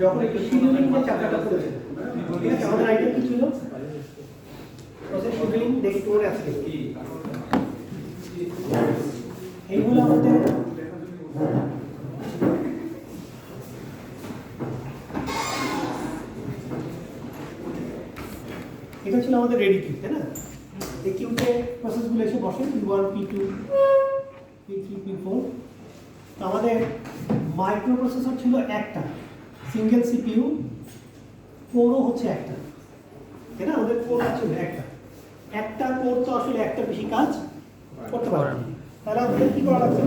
যখন একটু শিডিউলিং যে চ্যাপ্টারটা করেছে, ঠিক আছে, আমাদের আইডিয়া কি ছিল? প্রসেস শিডিউলিং দেখি তোর আছে এইগুলো আমাদের এটা ছিল আমাদের রেডি কিউ, তাই না? এই কিউতে প্রসেসগুলো এসে বসে P1 P2 P3 P4। তো আমাদের মাইক্রো প্রসেসর ছিল একটা, সিঙ্গেল সিপিইউ, কোরও হচ্ছে একটা, তাই না? আমাদের কোর ছিল একটা কোর তো আসলে একটা বেশি কাজ করতে পারে না। তাহলে আমাদের কি করা লাগছে?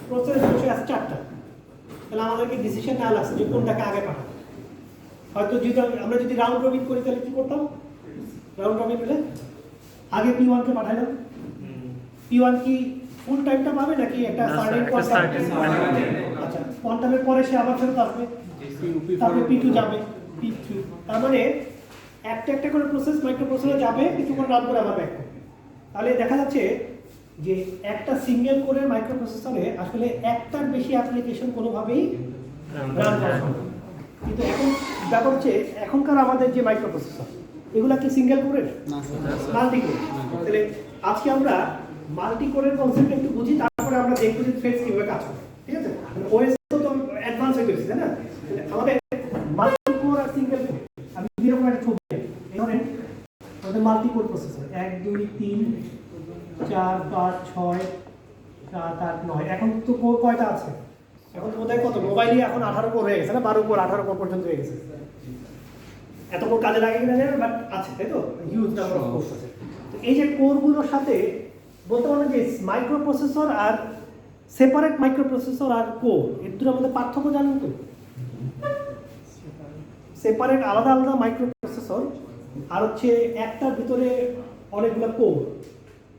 প্রসেস বসে আছে চারটা, তাহলে আমাদেরকে ডিসিশন নেওয়া লাগছে যে কোনটাকে আগে পাঠাবো। হয়তো যদি আমরা যদি রাউন্ড রবিন করি তাহলে কি করতাম? রাউন্ড রবিন হলে আগে P1 কে পাঠাইলাম। P1 কি ফুল টাইমটা পাবে নাকি একটা সার্টেন আচ্ছা কোয়ান্টামের পরে সে আবার ফেরত আসবে, তারপরে P2 যাবে, P3। তার মানে একটা করে প্রসেস মাইক্রো প্রসেসরে যাবে, কিছুক্ষণ রান করে আবার ব্যাক করবে। তাহলে দেখা যাচ্ছে যে একটা সিঙ্গেল কোরের মাইক্রো প্রসেসরে আসলে একটার বেশি অ্যাপ্লিকেশন কোনোভাবেই রান করা সম্ভব। কিন্তু এখন ব্যাপার হচ্ছে এখনকার আমাদের যে মাইক্রো প্রসেসর এগুলা কি সিঙ্গেল কোরের? Multi core. তাহলে আজকে আমরা মাল্টি কোরের কনসেপ্ট একটু বুঝি, তারপরে আমরা দেখব যে থ্রেডস কিভাবে কাজ করে, ঠিক আছে? ওএস তো অ্যাডভান্স হয়ে গেছে, তাই না? আমাদের মাল্টি কোর আর সিঙ্গেল কোর আমি এরকম একটা ছবি ধরেন, আমাদের মাল্টি কোর প্রসেসর 1 2 3 4 5 6 7 8 9। এখন তো কোর কয়টা আছে? এখন তো বোধহয় কত মোবাইলই এখন 18 কোর হয়ে গেছে না, 12 কোর 18 কোর পর্যন্ত হয়ে গেছে। এত কোর কাজে লাগে কিনা জানেন, বাট আছে, তাই তো? হিউজ নাম্বার অফ কোর্স আছে। তো এই যে কোরগুলোর সাথে বলতে পারেন যে মাইক্রো প্রসেসর আর সেপারেট মাইক্রো প্রসেসর আর কোর এর দুটোর মধ্যে পার্থক্য জানেন তো? সেপারেট আলাদা আলাদা মাইক্রো প্রসেসর আর হচ্ছে একটার ভিতরে অনেকগুলো কোর,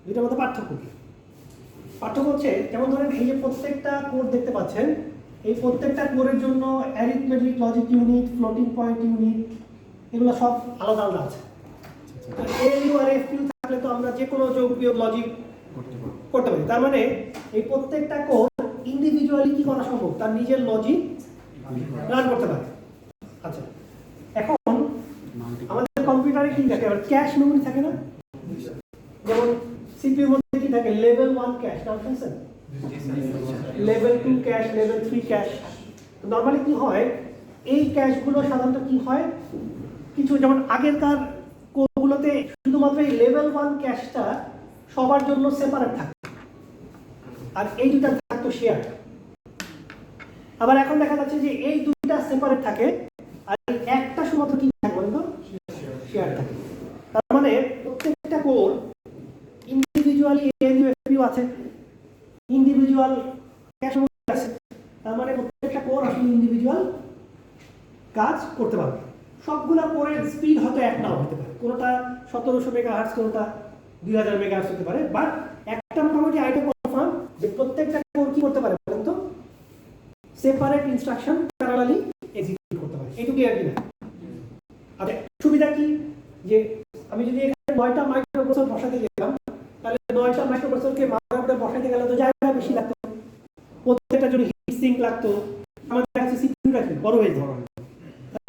দুইটার মধ্যে পার্থক্য কি? পার্থক্য হচ্ছে যেমন ধরেন এই যে প্রত্যেকটা কোর দেখতে পাচ্ছেন, এই প্রত্যেকটা কোরের জন্য arithmetic logic unit, floating point unit, এগুলো সব আলাদা আলাদা আছে। এলইউ আর এফইউ থাকলে তো আমরা যে কোনো যোগ বিয়োগ লজিক করতে পারি। তার মানে এই প্রত্যেকটা কোর ইন্ডিভিজুয়ালি কি করা সম্ভব? তার নিজের লজিক রান করতে পারে। আচ্ছা, এখন আমাদের কম্পিউটারে কি থাকে? ক্যাশ মেমরি থাকে না? যেমন সিপিইউর মধ্যে কি থাকে? লেভেল 1 ক্যাশ, নাম শুনছেন? Level 2 cash, level 3 cash. Normally কি হয়, এই ক্যাশগুলো সাধারণত কি হয়, কিছু যেমন আগেরকার কোরগুলোতে শুধুমাত্র এই লেভেল 1 ক্যাশটা সবার জন্য সেপারেট থাকে, আর এই দুইটা থাকতো শেয়ার। আবার এখন দেখা যাচ্ছে যে এই দুইটা সেপারেট থাকে আর একটা শুধুমাত্র কি থাকে বলেন তো? শেয়ার থাকে। তার মানে প্রত্যেকটা কোর ইন্ডিভিজুয়ালি এলইউ এফইউ আছে, ইন্ডিভিজুয়াল ক্যাশ মেমরি আছে। তার মানে প্রত্যেকটা কোর আসলে ইন্ডিভিজুয়াল কাজ করতে পারবে। সবগুলা কোরের স্পিড হয়তো এক নাও হতে পারে, কোনোটা 1700 মেগাহার্টজ, কোনোটা 2000 মেগাহার্টজ হতে পারে, বাট একটা মোটামুটি আইডিয়া কনফার্ম যে প্রত্যেকটা কোর কি করতে পারে বলেন তো? সেপারেট ইনস্ট্রাকশন প্যারালালি এক্সিকিউট করতে পারে। এইটুকু আর কি না। আচ্ছা, সুবিধা কি? যে আমি যদি এখানে 9টা মাইক্রোপ্রসেসর বসাতে গেলাম, তাহলে 9টা মাইক্রোপ্রসেসরকে মাথার উপরে বসাতে গেলে তো জায়গা বেশি লাগতো, প্রত্যেকটা যদি হিট সিঙ্ক লাগতো। আমাদের কাছে সিপিইউটা কি বড় হয়ে যাবে,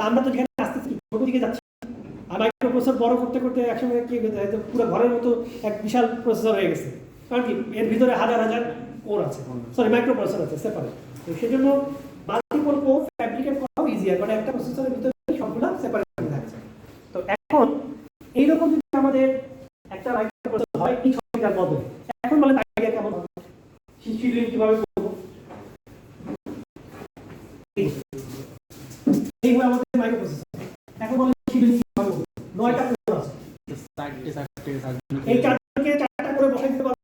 আমরা তো যেখানে আসতেছি ছোট দিকে যাচ্ছি, আর মাইক্রোপ্রসেসর বড় করতে করতে একসঙ্গে কি হয়তো পুরো ঘরের মতো এক বিশাল প্রসেসর হয়ে গেছে। কারণ কি এর ভিতরে হাজার হাজার কোর আছে, সরি মাইক্রোপ্রসেসর আছে সেপারেট। তো সেজন্য মাল্টিপল কোর ফ্যাব্রিকেট করাও ইজিয়ার, মানে একটা প্রসেসরের ভিতরে সবগুলো সেপারেট থাকছে। তো এখন এইরকম যদি আমাদের একটা মাইক্রোপ্রসেসর হয় এই ছবিটার বদলে, এখন বলেন আইডিয়া কেমন হবে? শিডিউলিং কিভাবে করব? এইগুলো আমাদের মাইক্রোপ্রসেসর। এখন বলেন শিডিউলিং কিভাবে করব? 9টা কোর আছে, এই চারটাকে চারটা করে বসাই দিতে পারবো,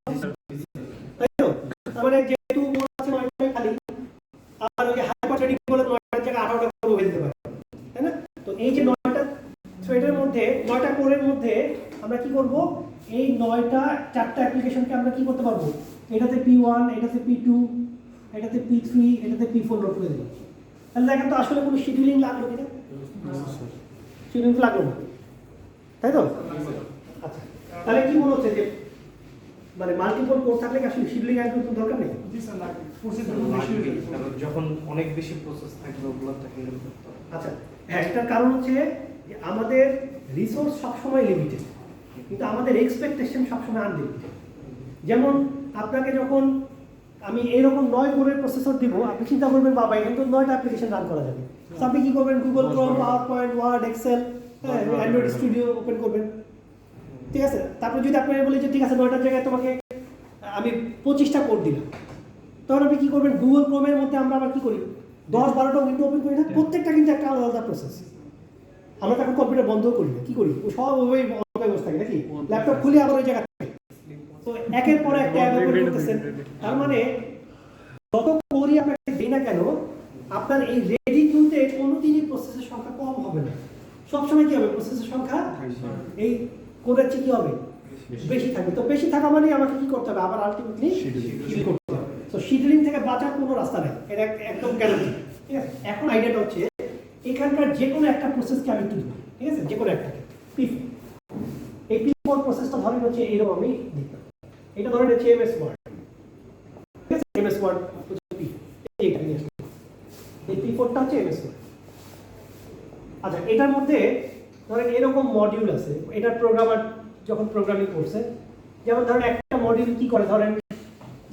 তাই তো? তার মানে যেহেতু কোর আছে 9টা খালি, আর ওই হাইপার থ্রেডিং বলে 9টার জায়গায় 18টা কোর হয়ে যেতে পারে, তাই না? তো এই যে 9টা থ্রেডের মধ্যে 9টা কোরের মধ্যে আমরা কি করব? এই 9টা চারটা অ্যাপ্লিকেশনকে আমরা কি করতে পারবো? এটাতে P1, এটাতে P2, এটাতে P3, এটাতে P4 লোড করে দেব। তাহলে দেখেন তো আসলে কোনো শিডিউলিং লাগলো কিনা? শিডিউলিং লাগলো না, তাই তো? আচ্ছা, তাহলে কি মনে হচ্ছে যে মানে মাল্টিপল কোর থাকলে কি আসলে শিডিউলিং এর কোনো দরকার নেই? কারণ যখন অনেক বেশি প্রসেস থাকবে ওগুলোতে হ্যান্ডেল করতে হবে। আচ্ছা হ্যাঁ, এটার কারণ হচ্ছে যে আমাদের রিসোর্স সবসময় লিমিটেড, কিন্তু আমাদের এক্সপেকটেশন সবসময় আনলিমিটেড। যেমন আপনাকে যখন আমি এইরকম 9 কোরের প্রসেসর দিব, আপনি চিন্তা করবেন বাবা এখানে তো 9টা অ্যাপ্লিকেশন রান করা যাবে। তো আপনি কি করবেন? Google Chrome, PowerPoint, Word, Excel, Android Studio open করবেন, ঠিক আছে? তারপর যদি আপনি বলি যে ঠিক আছে 9টার জায়গায় তোমাকে আমি 25টা কোড দিলাম, তখন আপনি কি করবেন? গুগল ক্রোমের মধ্যে আমরা আবার কি করি, 10-12টা উইন্ডো ওপেন করি না? প্রত্যেকটা কিন্তু একটা আলাদা আলাদা প্রসেস। আমরা তখন কম্পিউটার বন্ধ করি না, কি করি? সব ওই অবস্থা থাকে নাকি, ল্যাপটপ খুলে আবার ওই জায়গা থেকে তো একের পর এক ট্যাব ওপেন করতেছেন। তার মানে যত কোরই আপনাকে দিই না কেন, আপনার এই রেডি কিউতে কোনোদিনই প্রসেসের সংখ্যা কম হবে না। সবসময় কি হবে? প্রসেসের সংখ্যা এই কোরের চেয়ে কি হবে? বেশি থাকবে। তো বেশি থাকা মানে আমাকে কি করতে হবে? আবার আলটিমেটলি শিডিউল করতে হবে। তো শিডিউলিং থেকে বাঁচার কোনো রাস্তা নেই, এটা একদম গ্যারান্টি, ঠিক আছে? এখন আইডিয়াটা হচ্ছে এখানকার যে কোনো একটা প্রসেসকে আমি তুলব, ঠিক আছে? যে কোনো একটাকে P4, এই P4 প্রসেসটা ধরেন হচ্ছে এইরকম আমি দিতাম, এটা ধরেন হচ্ছে এমএস ওয়ার্ড, ঠিক আছে? এমএস ওয়ার্ড হচ্ছে P, এইটা নিয়ে আসলাম, এই P4টা হচ্ছে এমএস ওয়ার্ড। আচ্ছা এটার মধ্যে ধরেন এরকম মডিউল আছে, এটার প্রোগ্রামার যখন প্রোগ্রামিং করছে, যেমন ধরেন একটা মডিউল কি করে, ধরেন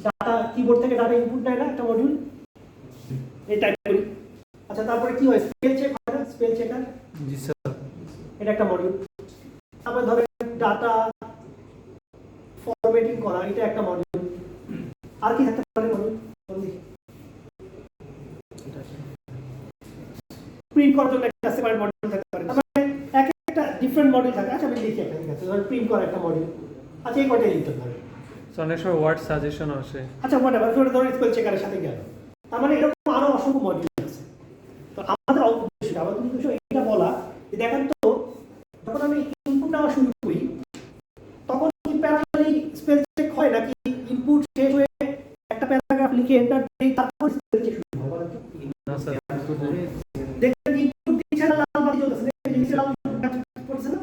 ডাটা কিবোর্ড থেকে ডাটা ইনপুট নেয় না একটা মডিউল, এই টাইপ করি। আচ্ছা তারপরে কি হয়? স্পেল চেক হয় না? স্পেল চেকার, জি স্যার, এটা একটা মডিউল। তারপরে ধরেন ডাটা ফরম্যাটিং করা, এটা একটা মডিউল। আর কি থাকতে পারে মডিউল? প্রিন্ট করার জন্য একটা সেপারেট মডিউল থাকতে পারে। তার মানে এক একটা ডিফারেন্ট মডিউল থাকে। আচ্ছা আমি লিখি একটা, ঠিক আছে? ধরেন প্রিন্ট করা একটা মডিউল, আচ্ছা এই কয়টাই লিখতে পারে। অনেক সময় ওয়ার্ড সাজেশন আসে। আচ্ছা হোয়াটএভার, ওটা ধরেন স্পেল চেকারের সাথে গেল। তার মানে এরকম আরো অসংখ্য মডিউল আছে। তো আমাদের উদ্দেশ্য এটা বলা যে দেখেন তো, যখন আমি ইনপুট নেওয়া শুরু করি তখন কি প্যারালালি স্পেল চেক হয়, নাকি ইনপুট শেষ হয়ে একটা প্যারাগ্রাফ লিখে এন্টার দেই তারপর স্পেল চেক শুরু হয়? বলেন তো। না স্যার, দেখেন ইনপুট দিচ্ছে না, লাল বাতি জ্বলতেছে না, এই যে লাল কাজ করতেছে না।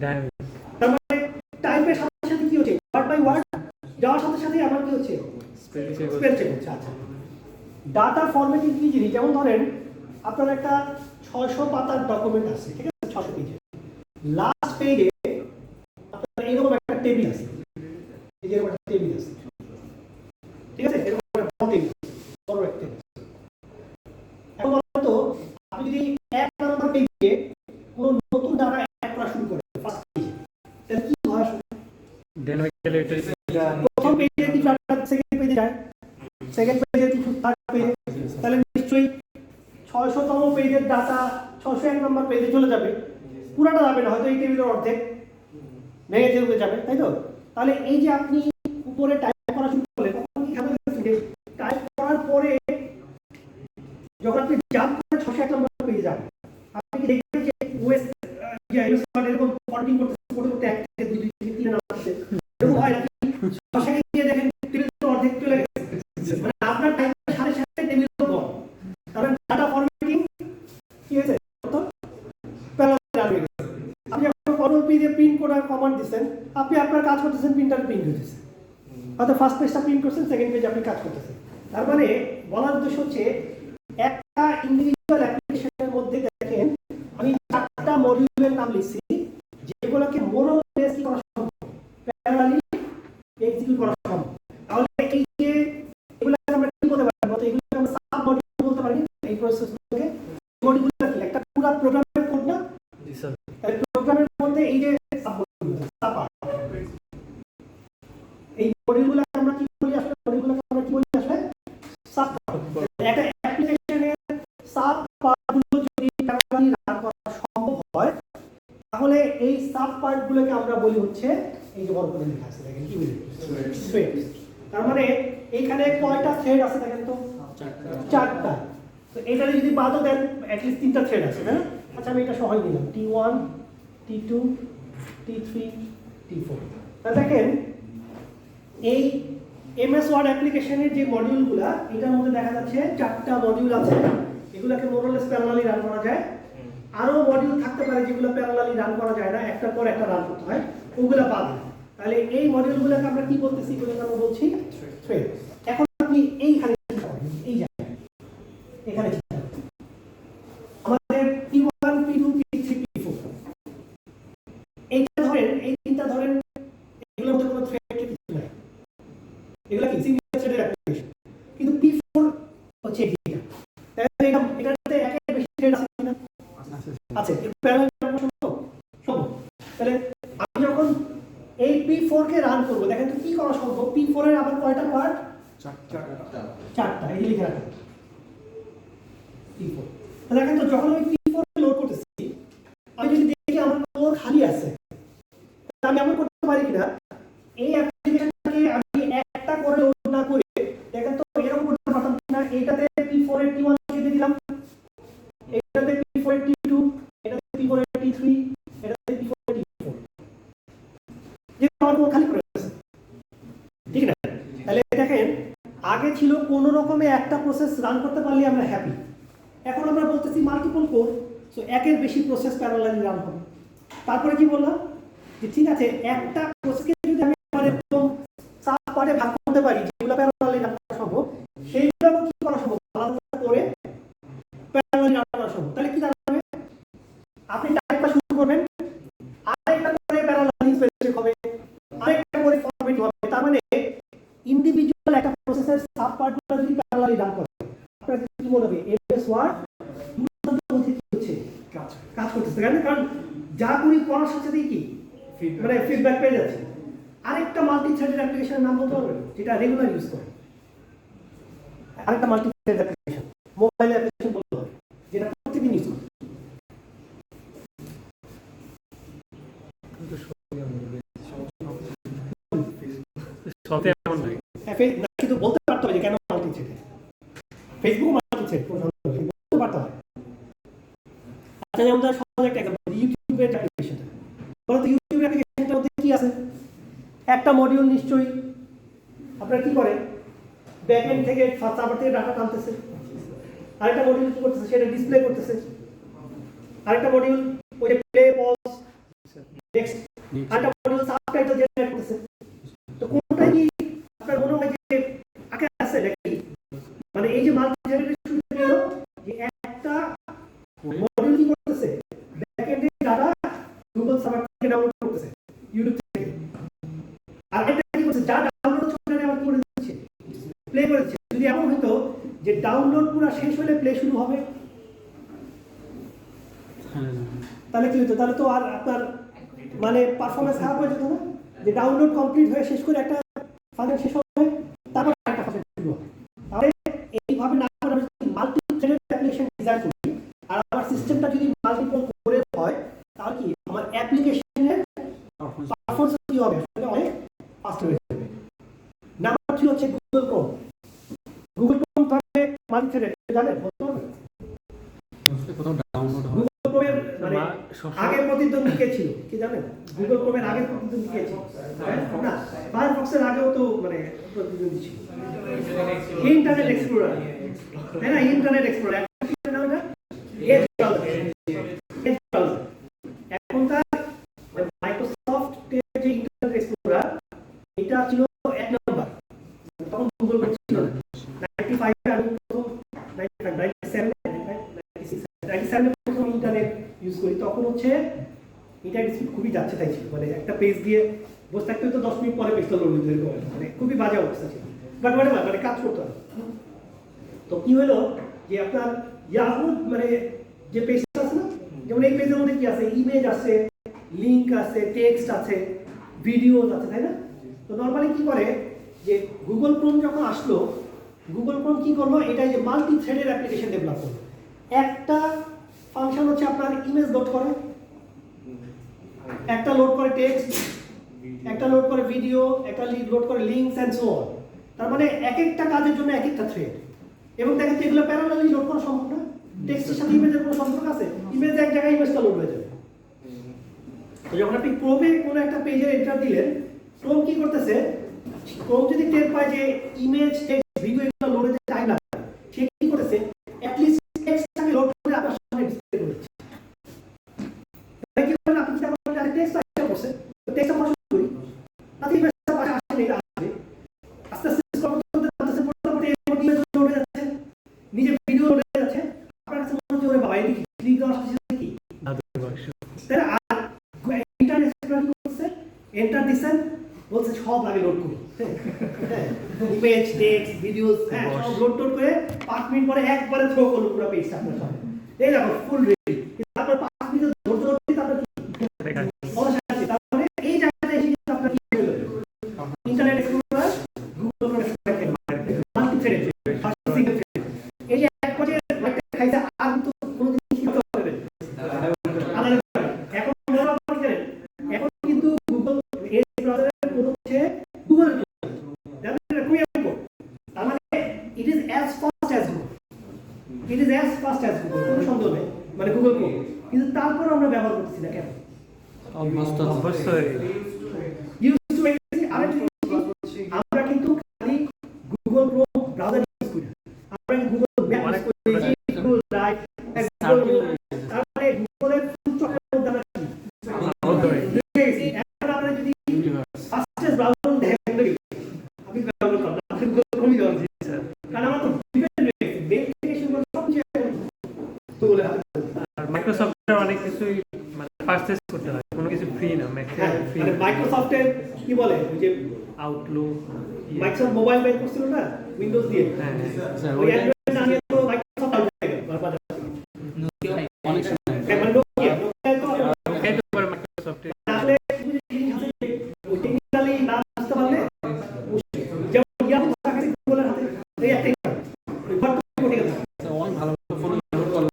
ডাইনামিক তার মানে টাইপের সাথে সাথে কি হচ্ছে? ওয়ার্ড বাই ওয়ার্ড যাওয়ার সাথে সাথে আমার কি হচ্ছে? স্পেল চেক হচ্ছে। আচ্ছা ডাটা ফরম্যাটিং কি জিনিস? যেমন ধরেন আপনার একটা 600 পাতার ডকুমেন্ট আছে, ঠিক আছে? 600 পেজে লাস্ট পেজে আপনার এরকম একটা টেবিল আছে, এই যে এরকম একটা টেবিল আছে, ঠিক আছে? এরকম একটা বড় টেবিল, বড় একটা টেবিল। এখন বলুন তো, আপনি যদি 1 নাম্বার পেজে কোনো নতুন ডাটা অ্যাড করা শুরু করেন ফার্স্ট পেজে, তাহলে কি হয়? ডাইনামিক্যালি এটা প্রথম পেজে কিছু ডাটা সেকেন্ড পেজে যায়, সেকেন্ড পেজে কিছু থার্ড পেজে, তাহলে নিশ্চয়ই 600তম পেজের ডাটা 601 নম্বর পেজে চলে যাবে। পুরাটা যাবে না, হয়তো এই টেবিলের অর্ধেক ভেঙে চলে যাবে, তাই তো? তাহলে এই যে আপনি উপরে টাইপ করা শুরু করলেন, তখন কি হবে? টাইপ করার পরে যখন আপনি জাম্প করে 601 নম্বর পেজে যাবেন, আপনি কি দেখবেন যে ওএস এরকম ফরম্যাটিং করতে করতে 1 থেকে 2 থেকে 3 নাম্বার আসছে, এরকম হয় নাকি? 601 গিয়ে দেখেন টেবিলের অর্ধেক চলে গেছে, মানে আপনার টাইপের সাথে সাথে টেবিল বড়, কারণ ডাটা ফরম্যাটিং কি হয়েছে? আপনি যখন কন্ট্রোল পি দিয়ে প্রিন্ট করার কমান্ড দিচ্ছেন, আপনি আপনার কাজ করতেছেন, প্রিন্টার প্রিন্ট হতেছে, হয়তো ফার্স্ট পেজটা প্রিন্ট করছেন, সেকেন্ড পেজে আপনি কাজ করতেছেন। তার মানে বলার উদ্দেশ্য হচ্ছে একটা ইন্ডিভিজুয়াল অ্যাপ্লিকেশনের মধ্যে দেখেন আমি 4টা মডিউলের নাম লিখছি, যেগুলোকে মোরলেস করা সম্ভব, প্যারালালি এক্সিকিউট করা সম্ভব। তাহলে এই যে এগুলোকে আমরা কি বলতে পারি? এগুলোকে আমরা সাব মডিউল বলতে পারি। এই প্রসেসগুলোকে মডিউলটা কি? একটা পুরো প্রোগ্রামের কোড না? জি স্যার, এই প্রোগ্রামের মধ্যে এই যে সাব মডিউল, সাব পার্ট, এই মডিউলগুলো আমরা কি বলি আসলে? মডিউলগুলোকে আমরা কি বলি আসলে? Sub part. একটা অ্যাপ্লিকেশনের সাব পার্টগুলো যদি প্যারালালি রান করা সম্ভব হয়, তাহলে এই সাব পার্টগুলোকে আমরা বলি হচ্ছে এই যে বড় করে লেখা আছে, দেখেন কি বলি? থ্রেড। তার মানে এইখানে কয়টা থ্রেড আছে দেখেন তো? 4টা। তো এটা যদি বাদও দেন at least 3টা থ্রেড আছে, না? আচ্ছা আমি এটা সহই নিলাম, T1, T2, T3, T4। তাহলে দেখেন এই এমএস ওয়ার্ড অ্যাপ্লিকেশনের যে মডিউলগুলো, এটার মধ্যে দেখা যাচ্ছে 4টা মডিউল আছে, এগুলোকে মোরলেস প্যারালালি রান করা যায়। আরো মডিউল থাকতে পারে যেগুলো প্যারালালি রান করা যায় না, একটার পর একটা রান করতে হয়, ওগুলো বাদ। তাহলে এই মডিউলগুলোকে আমরা কি বলতেছি? এগুলোকে আমরা বলছি থ্রেড। এখন আপনি এইখানে আছে প্যারালাল সম্ভব সম্ভব। তাহলে আমি যখন এই P4 কে রান করব, দেখেন তো কি করা সম্ভব। P4 এর আবার কয়টা পার্ট? চারটা। এই লিখে রাখেন P4। দেখেন তো যখন আমি P4 কে লোড করতেছি, আমি যদি দেখি আমার কোর খালি আছে, আমি এমন করতে পারি কিনা এই অ্যাপ্লিকেশনটাকে আমি একটা করে লোড না করে, দেখেন তো এরকম করতে পারতাম কিনা, এইটাতে P4 এর T1 কে দিয়ে দিলাম, এইটাতে P4 এর T2, এটাতে P4 এর T3, এটাতে P4 এর T4, যে আমার কোর খালি করে আছে, ঠিক না? তাহলে দেখেন আগে ছিল কোন রকমে একটা প্রসেস রান করতে পারলে আমরা হ্যাপি, এখন আমরা বলতেছি মাল্টিপল কোর, সো একের বেশি প্রসেস প্যারালালি রান হবে। তারপরে কি বললাম যে ঠিক আছে, একটা প্রসেসকে যদি আমি একদম সাব পার্টে ভাগ করতে পারি, যেগুলো প্যারালালি রান করা সম্ভব, সেইগুলো কি করা সম্ভব আলাদা করে প্যারালালি রান করা সম্ভব। তাহলে কি দাঁড়াবে, আপনি টাইপটা শুরু করবেন, আরেকটা করে প্যারালালি স্পেসিফিক হবে, আরেকটা করে ফরম্যাট হবে। তার মানে ইন্ডিভিজুয়াল একটা প্রসেসের সাব পার্টগুলো যদি প্যারালালি রান করে, আপনার কি মনে হবে এমএস ওয়ার্ড মধ্যে কি হচ্ছে, কাজ করতেছে। কারণ যা করি করার সাথে সাথেই কি মানে ফিডব্যাক পেয়ে যাচ্ছে। আরেকটা মাল্টি থ্রেডেড অ্যাপ্লিকেশনের নাম বলতে পারবেন যেটা রেগুলার ইউজ করে? আরেকটা multi threaded application, mobile application বলতে হবে, যেটা প্রতিদিন ইউজ করে। কিন্তু বলতে পারতে হবে যে কেন multi threaded. Facebook multi thread বলতে পারতে হবে। আচ্ছা, যেমন সহজ একটা এক্সাম্পল, ইউটিউবের অ্যাপ্লিকেশনটা বলতো, ইউটিউব অ্যাপ্লিকেশনটার মধ্যে কি আছে? একটা মডিউল নিশ্চয়ই আপনারা কি করে ব্যাকএন্ড থেকে সার্ভার থেকে ডাটা টানতেছে, আরেকটা মডিউল কি করতেছে সেটা ডিসপ্লে করতেছে, আরেকটা মডিউল ওই যে প্লে পজ নেক্সট, আরেকটা মডিউল সাবটাইটেল জেনারেট করতেছে। তো কোনটা কি আপনার মনে হয় যে আগে আছে নাকি? মানে এই যে মাল্টি থ্রেডেড শুরু হলো যে একটা মডিউল কি করতেছে ব্যাকএন্ডে ডাটা গুগল সার্ভার থেকে ডাউনলোড করতেছে ইউটিউব থেকে, আর একটা কি করতেছে যা ডাউনলোড হচ্ছে ওটা আবার করে দিচ্ছে, প্লে করে দিচ্ছে। যদি এমন হতো যে ডাউনলোড পুরো শেষ হলে প্লে শুরু হবে, তাহলে কি হতো? তাহলে তো আর আপনার মানে পারফরম্যান্স খারাপ হয়ে যেত না, যে ডাউনলোড কমপ্লিট হয়ে শেষ করে একটা ফাংশন শেষ হবে, তারপর একটা ফাংশন শুরু হবে। তাহলে এইভাবে না করে আমি যদি মাল্টি থ্রেডেড অ্যাপ্লিকেশন ডিজাইন করি আর আমার সিস্টেমটা যদি মাল্টিপল করে হয়, তাহলে কি আমার অ্যাপ্লিকেশনের পারফরম্যান্স কি হবে, সেটা অনেক ফাস্ট হয়ে যাবে। নাম্বার 3 হচ্ছে গুগল ক্রোম। গুগল ক্রোম ভাবে মাল্টি থ্রেডেড জানেন? বলতে পারবেন কোথাও ডাউনলোড হবে? গুগল ক্রোমের মানে আগে প্রতিদ্বন্দ্বী কে ছিল কি জানেন? গুগল ক্রোমের আগে প্রতিদ্বন্দ্বী কে ছিল? না, ফায়ারফক্সের আগেও তো মানে প্রতিদ্বন্দ্বী ছিল ইন্টারনেট এক্সপ্লোরার, তাই না? Internet Explorer Edge browser. এখনকার মাইক্রোসফট যে ইন্টারনেট এক্সপ্লোরার, এটা ছিল 1 নম্বর, তখন গুগল ছিল না। 95 এ আমি প্রথম 97 প্রথম ইন্টারনেট ইউজ করি, তখন হচ্ছে ইন্টারনেট স্পিড খুবই যাচ্ছে তাই ছিল, মানে একটা পেজ দিয়ে বসে থাকতে হতো 10 মিনিট পরে পেজটা লোড হতে হবে, মানে খুবই বাজে অবস্থা ছিল। বাট মানে কাজ করতে হবে। তো কি হলো যে আপনার ইয়াহু মানে যে পেজটা আছে না, যেমন এই পেজের মধ্যে কি আছে, ইমেজ আছে, লিংক আছে, টেক্সট আছে, ভিডিওস আছে, তাই না? তো নরমালি কি করে যে গুগল ক্রোম যখন আসলো, গুগল ক্রোম কি করলো, এটা যে মাল্টি থ্রেডেড অ্যাপ্লিকেশন ডেভেলপ করলো। একটা ফাংশন হচ্ছে আপনার ইমেজ লোড করে, একটা লোড করে টেক্সট, একটা লোড করে ভিডিও, একটা লোড করে লিংকস এন্ড সো অন। তার মানে এক একটা কাজের জন্য এক একটা থ্রেড। এবং দেখেন এগুলো প্যারালালি লোড করা সম্ভব না। টেক্সটের সাথে ইমেজের কোনো সম্পর্ক আছে? ইমেজ এক জায়গায়, ইমেজটা লোড হয়ে যাবে। তো যখন আপনি ক্রোমে কোনো একটা পেজের এন্টার দিলেন, ক্রোম কি করতেছে, ক্রোম যদি টের পায় যে ইমেজ, টেক্সট, ভিডিও এগুলো লোড হতে টাইম লাগে, সে কি করতেছে অ্যাট লিস্ট টেক্সটটাকে লোড করে আপনার সামনে ডিসপ্লে করে দিচ্ছে। তাহলে কি করলেন আপনি, চিন্তা করলেন যে টেক্সট আসছে করছে, তো টেক্সটটা পড়া শুরু করি, তাতে ইমেজটা পাশে আসছে, এটা আসবে আস্তে আস্তে স্ক্রল করতে করতে মোটামুটি ইমেজ লোড হয়ে যাচ্ছে, নিজে ভিডিও লোড হয়ে যাচ্ছে। আপনার কাছে মনে হচ্ছে ওরে বাবা এই দেখি ক্লিক দেওয়ার সাথে সাথে কি তাহলে আর ইন্টারনেট করছে, এন্টার দিছেন, বলছে সব আগে লোড করি, ইমেজ, টেক্সট, ভিডিওস, হ্যাঁ সব লোড করে 5 মিনিট পরে একবারে থ্রো করলো পুরো পেজটা আপনার সামনে। এই দেখো ফুল রেডি। তারপর 5 মিনিট সন্দেহ নেই, মানে গুগল ক্রোম, কিন্তু তারপর আমরা ব্যবহার করতেছি না কেন? অভ্যস্ত হয়ে গেছে। ইউজ টু আরেকটা জিনিস কি, আমরা কিন্তু খালি গুগল ক্রোম ব্রাউজার ইউজ করি না, আমরা গুগল ম্যাপ ইউজ করি, গুগল ড্রাইভ, গুগল, তারপরে গুগলের ফুল চক্রের মধ্যে আমরা কি এখন আমরা যদি ফাস্টেস্ট ব্রাউজার দেখেন নাকি আপনি ব্যবহার করেন, আপনি গুগল ক্রোমই ব্যবহার করছেন স্যার, কারণ আমরা তো ডিপেন্ডেন্ট রয়েছে বেস থেকে শুরু করে সব কিছু গুগলের হাতে। আর মাইক্রোসফটের অনেক কিছুই মানে পারচেজ করতে হয়, কোনো কিছু ফ্রি না, ম্যাক্সিমাম ফ্রি। মানে মাইক্রোসফটের কি বলে ওই যে আউটলুক, মাইক্রোসফট মোবাইল বের করছিল না উইন্ডোজ দিয়ে, হ্যাঁ স্যার ওই ওইটা অ্যান্ড্রয়েড না নিয়ে তো মাইক্রোসফট আউট হয়ে গেল বারবার। অনেক সময় মানে নোকিয়া তো এই তো করে মাইক্রোসফটে তাহলে কিছু জিনিস আছে যে ওই টেকনিক্যালি না বুঝতে পারলে মুশকিল। যেমন ইয়াহু থাকে গুগলের হাতে, এই একটা ওই বর্তমানে কোটি কথা। স্যার অনেক ভালো ফোন ডাউনলোড করলে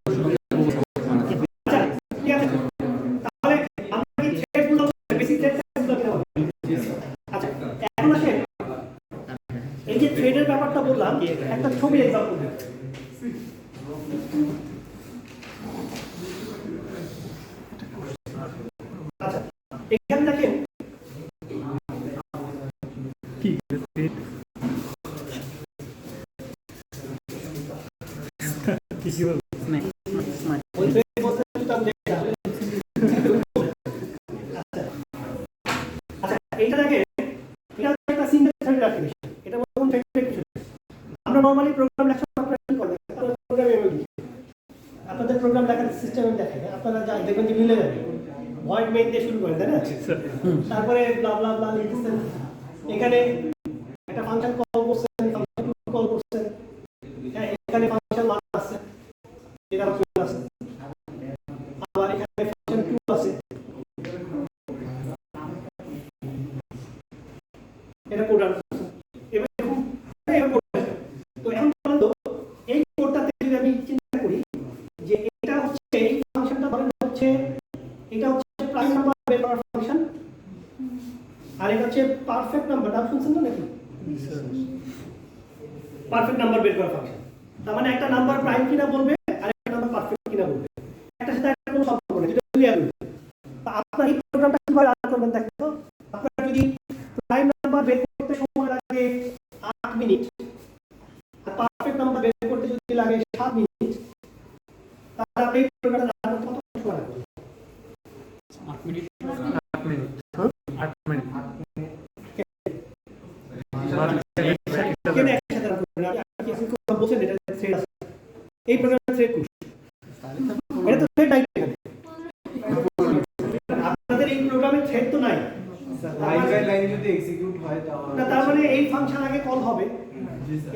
আচ্ছা ঠিক আছে, তাহলে আমরা কি থ্রেড বুঝলাম, বেসিক থ্রেড বুঝলাম কিনা? আচ্ছা এখন আসেন এই যে থ্রেডের ব্যাপারটা বললাম, একটা ছবি এক্সাম্পল দিই। আচ্ছা এখানে দেখেন কি কি বল ওই থ্রেড বলতে তো আমি দেখি না। আচ্ছা আচ্ছা এইটা দেখেন, এটা হচ্ছে একটা সিঙ্গেল থ্রেড অ্যাপ্লিকেশন, এটা মনে থ্রেড কিছু না। আমরা নরমালি প্রোগ্রাম লেখার সময় আপনারা কি করেন, আপনারা প্রোগ্রাম এমএল আপনাদের প্রোগ্রাম লেখার সিস্টেমে দেখেন, আপনারা যা দেখবেন যে মিলে যাবে, ভয়েড মেইন দিয়ে শুরু করেন তাই না, তারপরে ব্লা ব্লা ব্লা লিখতেছেন, এখানে একটা ফাংশন কল করছেন, ফাংশন কল করছেন, এখানে ফাংশন ওয়ান আছে, এটা চলে আসে, আবার এখানে ফাংশন টু আছে, এটা কোড আছে, এবার এরকম কোড আছে। তো এখন বলেন তো এই কোডটাতে যদি আমি চিন্তা করি যে এটা হচ্ছে এই ফাংশনটা ধরেন হচ্ছে, এটা হচ্ছে প্রাইম নাম্বার বের করার ফাংশন, আর এটা হচ্ছে পারফেক্ট নাম্বার, নাম শুনছেন তো নাকি? পারফেক্ট নাম্বার বের করার ফাংশন, তার মানে একটা নাম্বার প্রাইম কিনা বলবে আর একটা নাম্বার পারফেক্ট কিনা বলবে, একটা সাথে একটা কোনো সম্পর্ক নেই, যেটা ক্লিয়ার হলো। তা আপনার এই প্রোগ্রামটা কিভাবে রান করবেন দেখেন তো, আপনার যদি প্রাইম নাম্বার বের করতে সময় লাগে 8 মিনিট আর পারফেক্ট নাম্বার বের করতে যদি লাগে 7 মিনিট, তাহলে আপনি এই প্রোগ্রামটা রান করতে কত সময় লাগবে? 8 মিনিট 8 মিনিট 8 মিনিট কেন একসাথে রান করবেন? আপনি কি কথা বলছেন, এটা থ্রেড আছে, এই প্রোগ্রামটা থ্রেড করুন, এটা তো থ্রেড নাই এখানে, আপনাদের এই প্রোগ্রামে থ্রেড তো নাই, লাইন বাই লাইন যদি এক্সিকিউট হয় না তার মানে এই ফাংশন আগে কল হবে,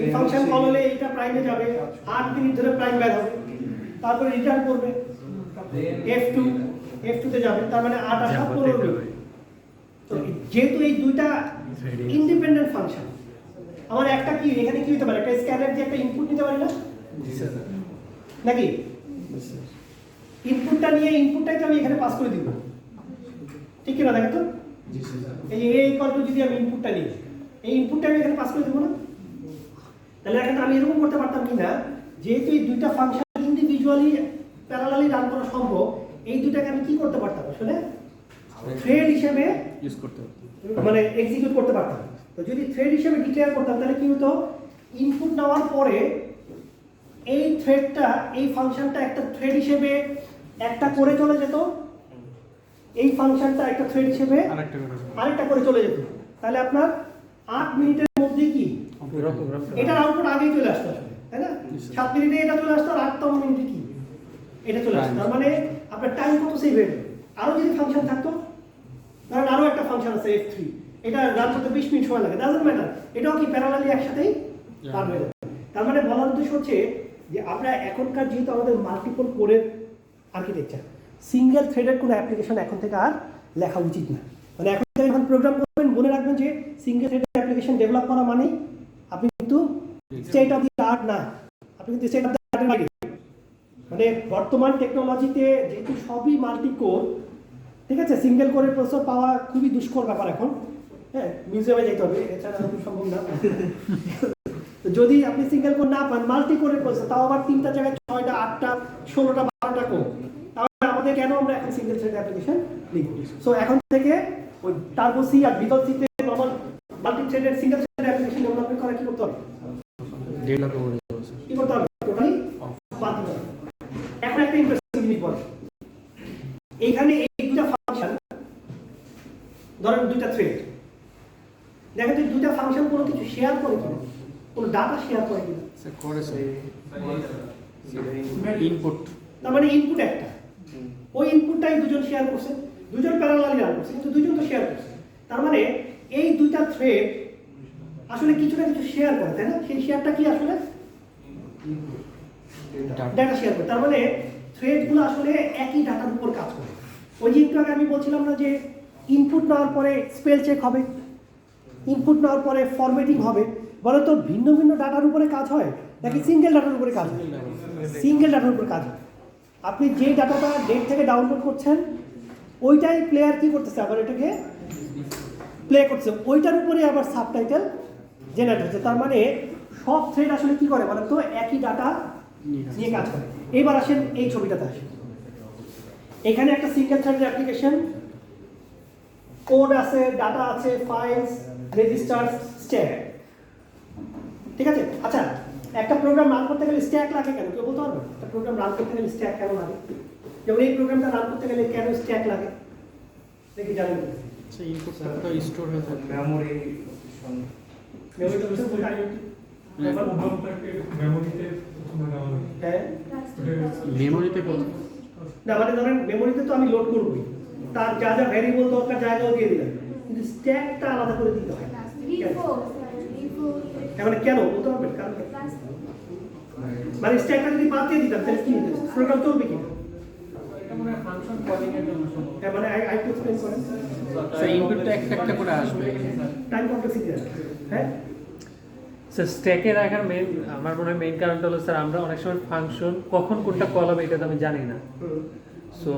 এই ফাংশন কল হলে এইটা প্রাইমে যাবে, 8 মিনিট ধরে প্রাইম বের হবে, তারপরে রিটার্ন করবে F2 তে যাবে, তার মানে 8 আর 7 15 মিনিট। তো যেহেতু এই দুইটা ইন্ডিপেন্ডেন্ট ফাংশন, আমার একটা কি এখানে কি হতে পারে, একটা স্ক্যানার দিয়ে একটা ইনপুট নিতে পারি না নাকি? ইনপুটটা নিয়ে ইনপুটটাই তো আমি এখানে পাস করে দিব, ঠিক কি না? দেখো তো এই যে a ইকুয়াল টু যদি আমি ইনপুটটা নিই, এই ইনপুটটা আমি এখানে পাস করে দেব না, তাহলে এখানে আমি এরকম করতে পারতাম কি না, যেহেতু এই দুইটা ফাংশন ইন্ডিভিজুয়ালি প্যারালালি রান করা সম্ভব, এই দুটাকে আমি কি করতে পারতাম আসলে থ্রেড হিসেবে ইউজ করতে হবে। মানে এক্সিকিউট করতে পারতাম। তো যদি থ্রেড হিসেবে ডিক্লেয়ার করতাম তাহলে কি হতো, ইনপুট নেওয়ার পরে এই থ্রেডটা এই ফাংশনটা একটা থ্রেড হিসেবে একটা করে চলে যেত, এই ফাংশনটা একটা থ্রেড হিসেবে আরেকটা করে চলে যেত, তাহলে আপনার 8 মিনিটের মধ্যে কি এটার আউটপুট আগেই চলে আসতো আসলে, তাই না? 7 মিনিটে এটা চলে আসতো আর 8তম মিনিটে কি এটা চলে আসতো, তার মানে আপনার টাইম কত সেভ হয়ে গেল। আরো যদি ফাংশন থাকতো, ধরেন আরো একটা ফাংশন আছে F3, এটা রান করতে 20 মিনিট সময় লাগে, ডাজন্ট ম্যাটার, এটাও কি প্যারালালি একসাথেই রান হয়ে যাবে। তার মানে বলার উদ্দেশ্য হচ্ছে যে আমরা এখনকার যেহেতু আমাদের মাল্টিপল কোরের আর্কিটেকচার, সিঙ্গেল থ্রেডের কোনো অ্যাপ্লিকেশন এখন থেকে আর লেখা উচিত না। মানে এখন থেকে যখন প্রোগ্রাম করবেন মনে রাখবেন যে সিঙ্গেল থ্রেডের অ্যাপ্লিকেশন ডেভেলপ করা মানে আপনি কিন্তু স্টেট অফ দি আর্ট না, আপনি কিন্তু স্টেট অফ দি আর্টের বাইরে। মানে বর্তমান টেকনোলজিতে যেহেতু সবই মাল্টি কোর, ঠিক আছে, সিঙ্গেল কোরের প্রসেসর পাওয়া খুবই দুষ্কর ব্যাপার এখন, হ্যাঁ, মিউজিয়ামে যেতে হবে, এছাড়া সম্ভব না। তো যদি আপনি সিঙ্গেল কোর না পান, মাল্টি কোরের করছে, তাও আবার 3টা জায়গায় 6টা 8টা 16টা 12টা কোর, তাহলে আমাদের কেন আমরা এখন সিঙ্গেল থ্রেড অ্যাপ্লিকেশন লিখব? সো এখন থেকে ওই টার্বো সি আর ভিতর সিতে নরমাল মাল্টি থ্রেডের সিঙ্গেল থ্রেড অ্যাপ্লিকেশন ডেভেলপমেন্ট করা কি করতে হবে? কি করতে হবে? টোটালি বাদ দিতে হবে। এখন একটা ইন্টারেস্টিং জিনিস বলে, এইখানে এই দুটো ফাংশন, ধরেন দুইটা থ্রেড, দেখেন তো দুইটা ফাংশন কোনো কিছু শেয়ার করে কিনা, কোনো ডাটা শেয়ার করে কিনা। ইনপুট, তার মানে ইনপুট একটা, ওই ইনপুটটাই দুজন শেয়ার করছে, দুজন প্যারালালি রান করছে, কিন্তু দুজন তো শেয়ার করছে। তার মানে এই দুইটা থ্রেড আসলে কিছু না কিছু শেয়ার করে, তাই না? সেই শেয়ারটা কি আসলে? ডাটা শেয়ার করে। তার মানে থ্রেডগুলো আসলে একই ডাটার উপর কাজ করে। ওই যে একটু আগে আমি বলছিলাম না যে ইনপুট নেওয়ার পরে স্পেল চেক হবে, ইনপুট নেওয়ার পরে ফরম্যাটিং হবে, বলে তো ভিন্ন ভিন্ন ডাটার উপরে কাজ হয় নাকি সিঙ্গেল ডাটার উপরে কাজ হয়? সিঙ্গেল ডাটার উপরে কাজ হয়। আপনি যে ডাটাটা নেট থেকে ডাউনলোড করছেন ওইটাই প্লেয়ার কি করতেছে, আবার এটাকে প্লে করছে, ওইটার উপরে আবার সাবটাইটেল জেনারেট হচ্ছে। তার মানে সব থ্রেড আসলে কি করে বলেন তো, একই ডাটা নিয়ে কাজ করে। এবার আসেন এই ছবিটাতে আসেন, এখানে একটা সিঙ্গেল থ্রেডের অ্যাপ্লিকেশন, কোড আছে, ডাটা আছে, ফাইলস, রেজিস্টার, স্ট্যাক, ঠিক আছে? আচ্ছা, একটা প্রোগ্রাম রান করতে গেলে স্ট্যাক লাগে কেন, কেউ বলতে পারবে? একটা প্রোগ্রাম রান করতে গেলে স্ট্যাক কেন লাগে? যেমন এই প্রোগ্রামটা রান করতে গেলে কেন স্ট্যাক লাগে দেখি জানেন? সেই ইনপুটটা কোথাও স্টোর হয়ে থাকে, মেমোরি মেমোরিটা হচ্ছে কোনটা? হ্যাঁ, মেমোরিতে না মানে ধরেন মেমোরিতে তো আমি লোড করবই, তার যা যা ভ্যারিয়েবল দরকার জায়গাও দিয়ে দিলাম, কিন্তু স্ট্যাকটা আলাদা করে দিতে হয়। মানে কেন বলতে পারবেন কারণ? মানে স্ট্যাকটা যদি বাদ দিয়ে দিতাম তাহলে কি হতো, প্রোগ্রাম চলবে কি? হ্যাঁ, মানে আই টু এক্সপ্লেইন করেন। সেই ইনপুটটা একটা একটা করে আসবে, টাইম কমপ্লেক্সিটি আছে। হ্যাঁ স্যার স্ট্যাকে রাখার মেইন, আমার মনে হয় মেইন কারণটা হলো স্যার আমরা অনেক সময় ফাংশন কখন কোনটা কল হবে এটা তো আমি জানি না। সো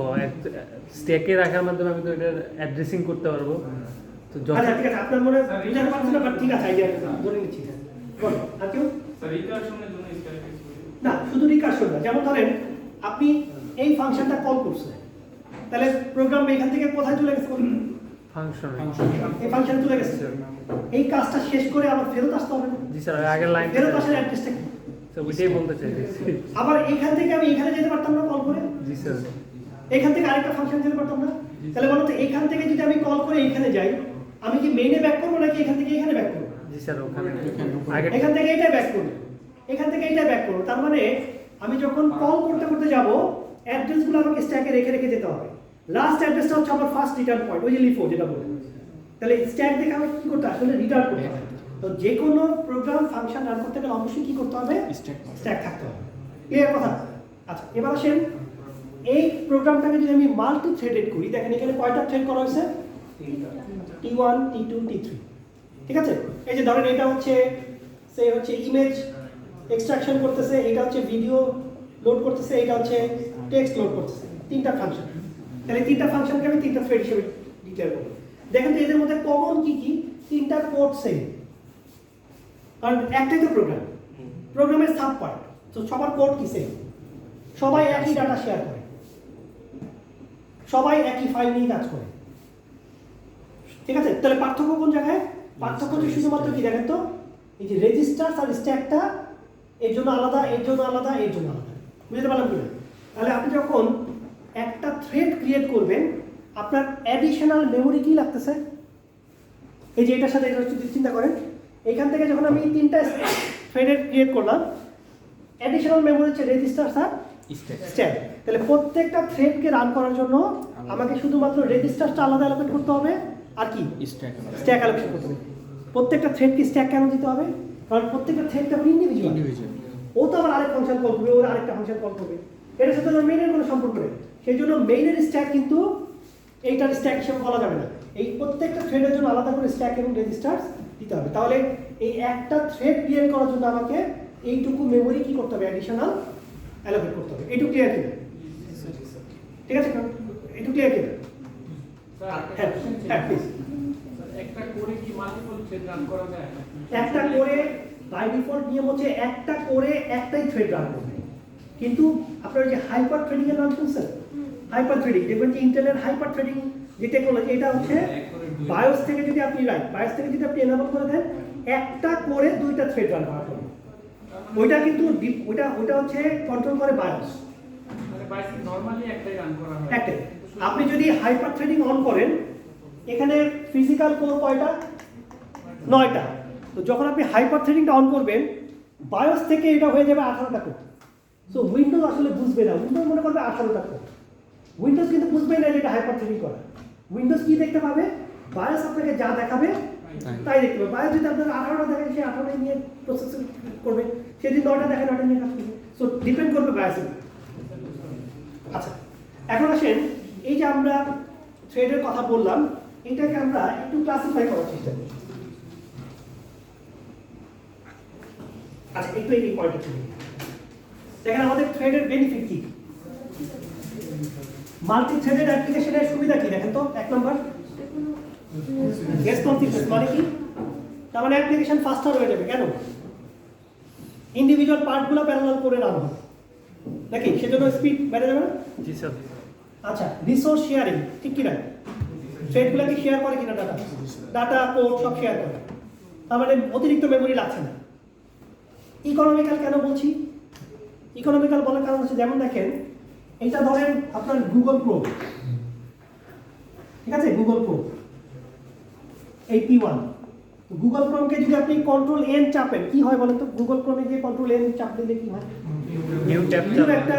স্ট্যাকে রাখার মাধ্যমে আমি তো এটার অ্যাড্রেসিং করতে পারবো। তো আচ্ছা ঠিক আছে, আপনার মনে বুঝতে পারছেন না, বাট ঠিক আছে, আইডিয়া ধরে নিচ্ছি। বলো আর কেউ? না শুধু রিকারশন না, যেমন ধরেন আপনি এই ফাংশনটা কল করছেন, তাহলে প্রোগ্রাম এখান থেকে কোথায় চলে গেছে? ফাংশন এই ফাংশনে চলে গেছে, এই কাজটা শেষ করে আবার ফেরত আসতে হবে না? জি স্যার, আগের লাইন ফেরত আসার অ্যাড্রেসটা কি? স্যার ওইটাই বলতে চাইছি। আবার এইখান থেকে আমি এখানে যেতে পারতাম না কল করে? জি স্যার। এখান থেকে আরেকটা ফাংশন যেতে পারতাম না? তাহলে বলো তো এখান থেকে যদি আমি কল করে এখানে যাই, আমি কি মেইনে ব্যাক করবো নাকি এখান থেকে এখানে ব্যাক করবো? জি স্যার, ওখানে আগে এখান থেকে এইটা ব্যাক করবো, এখান থেকে এইটা ব্যাক করবো। তার মানে আমি যখন কল করতে করতে যাব, অ্যাড্রেসগুলো আমাকে স্ট্যাকে রেখে রেখে যেতে হবে। লাস্ট অ্যাড্রেসটা হচ্ছে আমার ফার্স্ট রিটার্ন পয়েন্ট, ওই যে লিফো যেটা বলে। তাহলে স্ট্যাক দেখে আমাকে কি করতে আসলে রিটার্ন করতে হবে। তো যে কোনো প্রোগ্রাম ফাংশন রান করতে গেলে অবশ্যই কি করতে হবে? স্ট্যাক থাকতে হবে। ক্লিয়ার কথা? আচ্ছা এবার আসেন, এই প্রোগ্রামটাকে যদি আমি মাল্টি থ্রেডেড করি, দেখেন এখানে কয়টা থ্রেড করা হয়েছে? T1, T2, T3, ঠিক আছে? এই যে ধরেন এটা হচ্ছে সে হচ্ছে ইমেজ এক্সট্রাকশন করতেছে, এটা হচ্ছে ভিডিও লোড করতেছে, এটা হচ্ছে টেক্সট লোড করতেছে, তিনটা ফাংশন। তাহলে তিনটা ফাংশনকে আমি তিনটা থ্রেড হিসেবে ডিক্লেয়ার করব। দেখেন তো এদের মধ্যে কমন কি কি? তিনটা কোড সেম, কারণ একটাই তো প্রোগ্রাম, প্রোগ্রামের সাব পার্ট, তো সবার কোড কি সেম, সবাই একই ডাটা শেয়ার করে, সবাই একই ফাইল নিয়ে কাজ করে, ঠিক আছে? তাহলে পার্থক্য কোন জায়গায়? পার্থক্য হচ্ছে শুধুমাত্র কি দেখেন তো, এই যে রেজিস্টার আর স্ট্যাকটা এর জন্য আলাদা, এর জন্য আলাদা, এর জন্য আলাদা। বুঝতে পারলাম কি? তাহলে আপনি যখন একটা থ্রেড ক্রিয়েট করবেন, আপনার অ্যাডিশনাল মেমোরি কি লাগতেছে? এই যে এটার সাথে এটা যদি চিন্তা করেন, এখান থেকে যখন আমি তিনটা থ্রেডের ক্রিয়েট করলাম, অ্যাডিশনাল মেমোরি হচ্ছে রেজিস্টার আর স্ট্যাক। তাহলে প্রত্যেকটা থ্রেডকে রান করার জন্য আমাকে শুধুমাত্র রেজিস্টারটা আলাদা অ্যালোকেট করতে হবে, আর কি স্ট্যাক অ্যালোকেট করতে হবে। প্রত্যেকটা থ্রেডকে স্ট্যাক কেন দিতে হবে? কারণ প্রত্যেকটা থ্রেড তো ইন্ডিভিজুয়াল, ও তো আবার আরেক ফাংশন কল করবে, ওর আরেকটা ফাংশন কল করবে, এটার সাথে মেইনের কোনো সম্পর্ক নেই। সেই জন্য মেইনের স্ট্যাক কিন্তু এইটার স্ট্যাক হিসেবে বলা যাবে না, এই প্রত্যেকটা থ্রেডের জন্য আলাদা করে স্ট্যাক এবং রেজিস্টার দিতে হবে। তাহলে এই একটা থ্রেড ক্রিয়েট করার জন্য আমাকে এইটুকু মেমোরি কি করতে হবে? অ্যাডিশনাল অ্যালোকেট করতে হবে। এইটুকু ক্লিয়ার কিনা? ঠিক আছে, এইটুকু ক্লিয়ার কিনা? হ্যাঁ হ্যাঁ প্লিজ। একটা করে কি মাল্টিপল থ্রেড রান করা যায়? একটা করে বাই ডিফল্ট নিয়ম হচ্ছে একটা করে একটাই থ্রেড রান করবে, কিন্তু আপনার যে হাইপার থ্রেডিং এর নাম শুনছেন, হাইপার থ্রেডিং, দেখবেন যে ইন্টেলের হাইপার থ্রেডিং যে টেকনোলজি, এটা হচ্ছে বায়োস থেকে যদি আপনি বায়োস থেকে যদি আপনি এনাবল করে দেন, একটা করে দুইটা থ্রেড রান করা হবে। ওইটা কিন্তু ওইটা হচ্ছে কন্ট্রোল করে বায়োস, নরমালি একটাই রান করা হয়। একটাই। আপনি যদি হাইপার থ্রেডিং অন করেন, এখানে ফিজিক্যাল কোর কয়টা? 9টা। তো যখন আপনি হাইপার থ্রেডিংটা অন করবেন, বায়োস থেকে এটা হয়ে যাবে 18টা কোর। সো উইন্ডোজ আসলে বুঝবে না, উইন্ডোজ মনে করবে 18টা কোর, উইন্ডোজ কিন্তু বুঝবে না যে এটা হাইপার থ্রেডিং করা। উইন্ডোজ কি দেখতে পাবে? বায়োস আপনাকে যা দেখাবে তাই দেখতে পাবে। বায়োস যদি আপনাকে 18টা দেখে, সে 18টা নিয়ে প্রসেস করবে, সে যদি 9টা দেখে 9টা নিয়ে কাজ করবে। সো ডিপেন্ড করবে বায়োসের। আচ্ছা, এখন আসেন, এই যে আমরা থ্রেডের কথা বললাম, এটাকে আমরা একটু ক্লাসিফাই করার চেষ্টা করি। আচ্ছা, একটু এই পয়েন্টে চলে দেখেন আমাদের থ্রেডের বেনিফিট কি, মাল্টি থ্রেডেড অ্যাপ্লিকেশনের সুবিধা কি দেখেন তো। 1 নম্বর, রেসপন্সিভনেস। মানে কি? তার মানে অ্যাপ্লিকেশন ফাস্টার হয়ে যাবে। কেন? ইন্ডিভিজুয়াল পার্টগুলো প্যারালাল করে রান হবে নাকি, সেজন্য স্পিড বেড়ে যাবে না? জি স্যার। আচ্ছা, রিসোর্স শেয়ারিং ঠিক কিনা? থ্রেডগুলোকে শেয়ার করে কিনা ডাটা কোড সব শেয়ার করে, তার মানে অতিরিক্ত মেমোরি লাগছে না। ইকোনমিক্যাল কেন বলছি? ইকোনমিক্যাল বলার কারণ হচ্ছে, যেমন দেখেন এটা ধরেন আপনার গুগল ক্রোম, ঠিক আছে, গুগল ক্রোম এই P1, গুগল ক্রোমকে যদি আপনি কন্ট্রোল এন চাপেন, কি হয় বলেন তো? গুগল ক্রোমে গিয়ে কন্ট্রোল এন চাপ দিলে কি হয়? নিউ ট্যাব নিউ একটা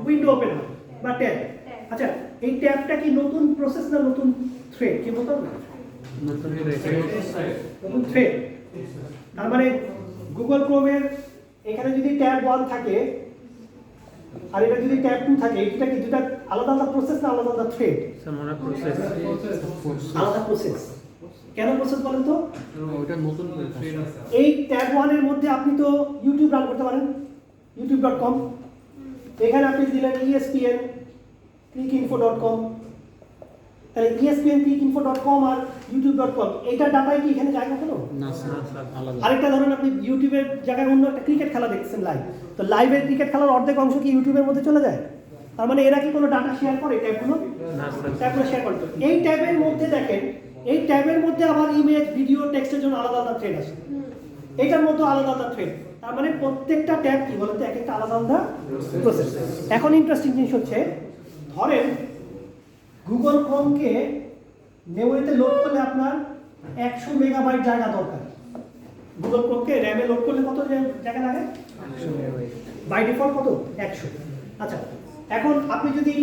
উইন্ডো ওপেন হয় বা ট্যাব। আচ্ছা, এই ট্যাবটা কি নতুন প্রসেস না নতুন থ্রেড? কি বলতো না, নতুন থ্রেড। তার মানে গুগল ক্রোমের এখানে যদি ট্যাব 1 থাকে আর এটা যদি ট্যাব 2 থাকে, এটা কি দুটো আলাদা আলাদা প্রসেস না আলাদা আলাদা থ্রেড? স্যার মনে প্রসেস, আলাদা প্রসেস। কেন প্রসেস বলেন তো? ওটা নতুন এই ট্যাব 1 এর মধ্যে আপনি তো ইউটিউব রান করতে পারেন, youtube.com। এখানে আপনি দিলেন ESPN clickinfo.com, তাহলে ESPN clickinfo.com আর youtube.com, এইটা ডাটাই কি এখানে যায় কখনো? না স্যার, আলাদা। আরেকটা ধরুন, আপনি ইউটিউবের জায়গায় অন্য একটা ক্রিকেট খেলা দেখছেন লাইভ, তো লাইভের ক্রিকেট খেলার অর্ধেক অংশ কি ইউটিউবের মধ্যে চলে যায়? তার মানে এরা কি কোনো ডাটা শেয়ার করে? ট্যাবগুলো না স্যার। ট্যাবগুলো শেয়ার করে। এই ট্যাবের মধ্যে দেখেন, এই ট্যাবের মধ্যে আবার ইমেজ, ভিডিও, টেক্সটের জন্য আলাদা আলাদা থ্রেড আছে, এটার মধ্যে আলাদা আলাদা থ্রেড। তার মানে প্রত্যেকটা ট্যাব কি বলতে এক একটা আলাদা আলাদা প্রসেস। এখন ইন্টারেস্টিং জিনিস হচ্ছে, ধরেন গুগল ক্রোমকে মেমোরিতে লোড করলে আপনার 100 মেগাবাইট জায়গা দরকার। গুগল ক্রোমকে র্যামে লোড করলে কত জায়গা লাগে? বাই ডিফল্ট কত? 100। আচ্ছা, এখন আপনি যদি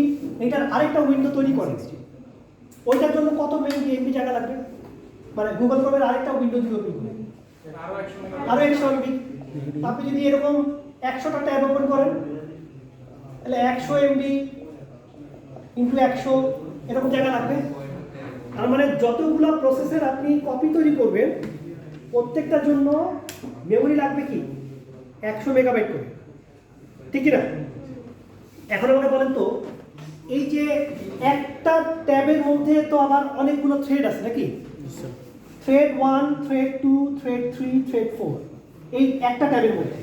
এটার আরেকটা উইন্ডো তৈরি করেন, ওইটার জন্য কত এমবি জায়গা লাগবে? মানে গুগল ক্রোমের আরেকটা উইন্ডো যদি ওপেন করেন, আরো 100 এমবি। আপনি যদি এরকম 100টা ট্যাব ওপেন করেন, তাহলে 100 এমবি ইন্টু 100 এরকম জায়গা লাগবে। তার মানে যতগুলো প্রসেসের আপনি কপি তৈরি করবেন, প্রত্যেকটার জন্য মেমোরি লাগবে কি 100 মেগাবাইট করে, ঠিক কি না? এখন আমাকে বলেন তো, এই যে একটা ট্যাবের মধ্যে তো আবার অনেকগুলো থ্রেড আছে নাকি? থ্রেড 1, থ্রেড 2, থ্রেড 3, থ্রেড 4, এই একটা ট্যাবের মধ্যে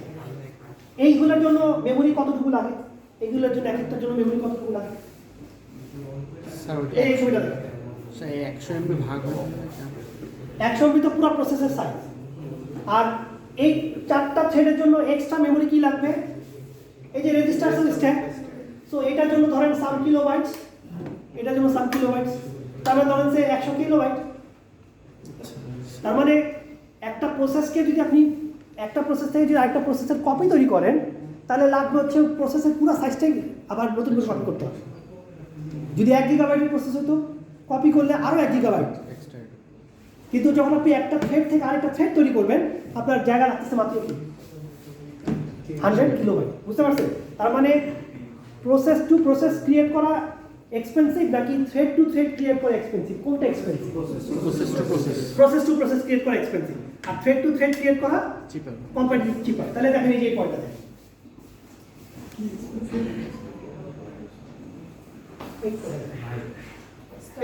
এইগুলোর জন্য মেমোরি কতটুকু লাগে? এইগুলোর জন্য এক একটার জন্য মেমোরি কতটুকু লাগে? স্যার ওটা এই ছবিটা দেখেন, 100 MB ভাগ হয় 100 MB তো পুরো প্রসেসের সাইজ। আর এই 4টা থ্রেডের জন্য এক্সট্রা মেমোরি কি লাগবে? এই যে রেজিস্টার স্ট্যাক। সো এটার জন্য ধরেন সাম কিলোবাইটস, এটার জন্য সাম কিলোবাইটস, তাহলে ধরেন সে 100 কিলোবাইট। তার মানে একটা প্রসেসকে যদি আপনি একটা প্রসেস থেকে যদি আরেকটা প্রসেসের কপি তৈরি করেন, তাহলে লাগবে হচ্ছে প্রসেসের পুরো সাইজটাই আবার নতুন করে কপি করতে হবে। যদি 1 গিগাবাইটের প্রসেস হতো, কপি করলে আরও 1 গিগাবাইট। এক্সট্রা। কিন্তু যখন আপনি একটা থ্রেড থেকে আরেকটা থ্রেড তৈরি করবেন, আপনার জায়গা লাগতেছে মাত্র কি 100 কিলোবাইট। বুঝতে পারছেন? তার মানে প্রসেস টু প্রসেস ক্রিয়েট করা এক্সপেন্সিভ নাকি থ্রেড টু থ্রেড ক্রিয়েট করা এক্সপেন্সিভ? কোনটা expensive? Process to process process to process create করা এক্সপেন্সিভ, আর থ্রেড টু থ্রেড ক্রিয়েট করা চিপার। কম্পারেটিভলি চিপার। তাহলে দেখেন এই যে পয়েন্টটা দেখেন,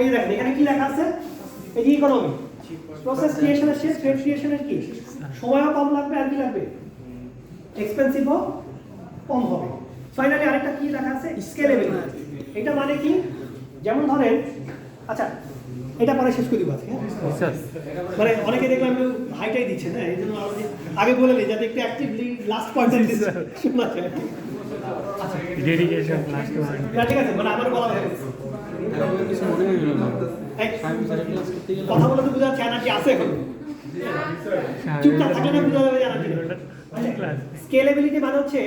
এই দেখেন এখানে কি লেখা আছে? এই যে ইকোনমি, প্রসেস ক্রিয়েশনের শেষ, থ্রেড ক্রিয়েশনের কি সময়ও কম লাগবে আর কি লাগবে, এক্সপেন্সিভও কম হবে। ফাইনালি আরেকটা কি লেখা আছে, স্কেলেবিলিটি। এটা মানে কি, যেমন ধরেন, আচ্ছা এটা পরে শেষ করে দিব আজকে, হ্যাঁ? স্যার মানে অনেকে দেখলাম হাইটাই দিচ্ছে না, এই জন্য আমরা আগে বলে নিই যাতে একটু অ্যাক্টিভলি লাস্ট পয়েন্টটা দিচ্ছে শোনা যায়। Dedication last one. না, ঠিক আছে, মানে আমার বলা হয়ে গেছে। কিছু মনে হইল না এই, আমি স্যারের ক্লাস করতে গেলে কথা বলে তো বোঝা যাচ্ছে এনার্জি আছে এখন, চুপচাপ থাকলে না বোঝা যাবে এনার্জি। স্কেলেবিলিটি মানে হচ্ছে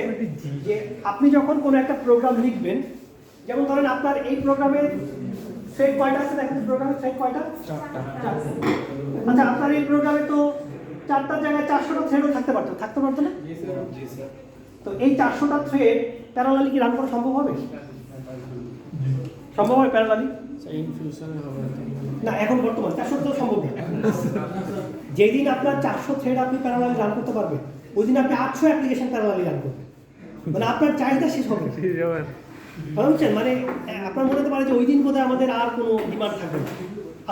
যে আপনি যখন কোনো একটা প্রোগ্রাম লিখবেন, যেমন ধরেন আপনার এই প্রোগ্রামের থ্রেড কয়টা আছে, দেখেন প্রোগ্রামের থ্রেড কয়টা, 4টা। আচ্ছা আপনার এই প্রোগ্রামে তো 4টার জায়গায় 400টা থ্রেডও থাকতে পারতো না? তো এই 400টা থ্রেড প্যারালালি কি রান করা সম্ভব হবে? সম্ভব হবে প্যারালালি? ইন ফিউচারে হবে না, এখন বর্তমান 400 তো সম্ভব না। যেদিন আপনার 400 থ্রেড আপনি প্যারালালি রান করতে পারবেন, ওই দিন আপনি 800 অ্যাপ্লিকেশন প্যারালালি রান করবেন, মানে আপনার চাহিদা শেষ হবে না। বুঝছেন, মানে আপনার মনে হতে পারে যে ওই দিন বোধহয় আমাদের আর কোনো ডিমান্ড থাকবে না,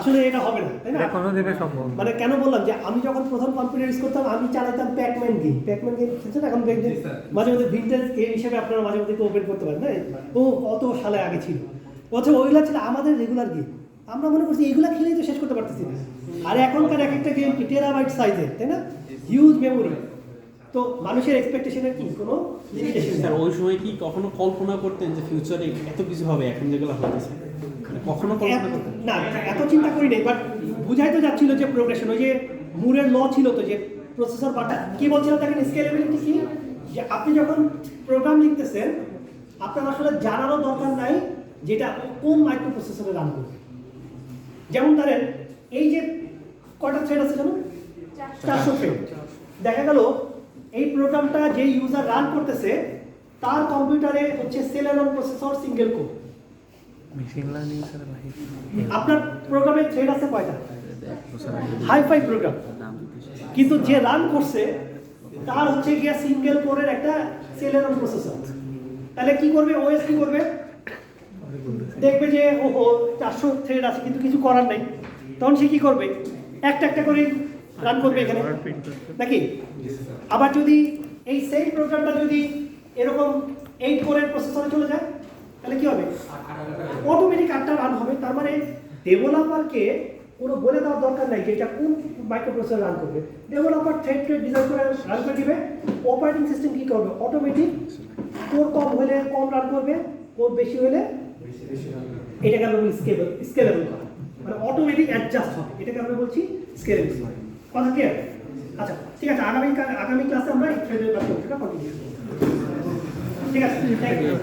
আসলে এটা হবে না, তাই না? কোনো দিনে সম্ভব না। মানে কেন বললাম যে আমি যখন প্রথম কম্পিউটার ইউজ করতাম আমি চালাতাম প্যাকম্যান গেম খেলছেন এখন দেখবেন মাঝে মধ্যে ভিন্টেজ গেম হিসেবে আপনারা মাঝে মধ্যে ওপেন করতে পারেন, না? ও কত সালে আগে ছিল, অথচ ওইগুলো ছিল আমাদের রেগুলার গেম, আমরা মনে করছি এইগুলা খেলেই তো শেষ করতে পারতেছি না। আর এখনকার এক একটা গেম কি টেরাবাইট সাইজের, তাই না? Huge memory. তো মানুষের এক্সপেকটেশনের কি কোনো লিমিটেশন স্যার ওই সময় কি কখনো কল্পনা করতেন যে ফিউচারে এত কিছু হবে এখন যেগুলো হতেছে, মানে কখনো কল্পনা করতেন না, এত চিন্তা করি নাই, বাট বুঝাই তো যাচ্ছিল যে প্রোগ্রেশন, ওই যে মুরের ল ছিল তো যে প্রসেসর বাটা কি বলছিলাম দেখেন, স্কেলেবিলিটি কি, যে আপনি যখন প্রোগ্রাম লিখতেছেন আপনার আসলে জানারও দরকার নাই যেটা কোন মাইক্রো প্রসেসরে রান করবে। যেমন ধরেন এই যে কয়টা থ্রেড আছে জানো, 400 থ্রেড। দেখা গেল এই প্রোগ্রামটা যে ইউজার রান করতেছে তার কম্পিউটারে হচ্ছে Celeron processor single core. Machine learning sir ভাই, আপনার প্রোগ্রামে থ্রেড আছে কয়টা, হাই-ফাই প্রোগ্রাম, কিন্তু যে রান করছে তার হচ্ছে গিয়া সিঙ্গেল কোরের একটা সেলেরন প্রসেসর। তাহলে কি করবে ওএস, কি করবে, দেখবে যে ওহো 400 থ্রেড আছে কিন্তু কিছু করার নাই, তখন সে কি করবে, একটা একটা করে রান করবে এখানে, নাকি? আবার যদি এই সেম প্রোগ্রামটা যদি এরকম 8 কোরের প্রসেসরে চলে যায় তাহলে কি হবে, অটোমেটিক আটটা রান হবে। তার মানে ডেভেলপারকে কোনো বলে দেওয়ার দরকার নাই যে এটা কোন মাইক্রোপ্রসেসর রান করবে, ডেভেলপার থ্রেডকে ডিজাইন করে রান করে দিবে। অপারেটিং সিস্টেম কি করবে, অটোমেটিক কোর কম হলে কম রান করবে, কোর বেশি হলে এটাকে আমরা বলি স্কেলেবল করা, মানে অটোমেটিক অ্যাডজাস্ট হবে, এটাকে আমরা বলছি স্কেলেবল। কথা ক্লিয়ার? আচ্ছা ঠিক আছে, আগামী ক্লাসে আমরা এই থ্রেডের ব্যাপারটা কন্টিনিউ করব। ঠিক আছে, থ্যাংক ইউ।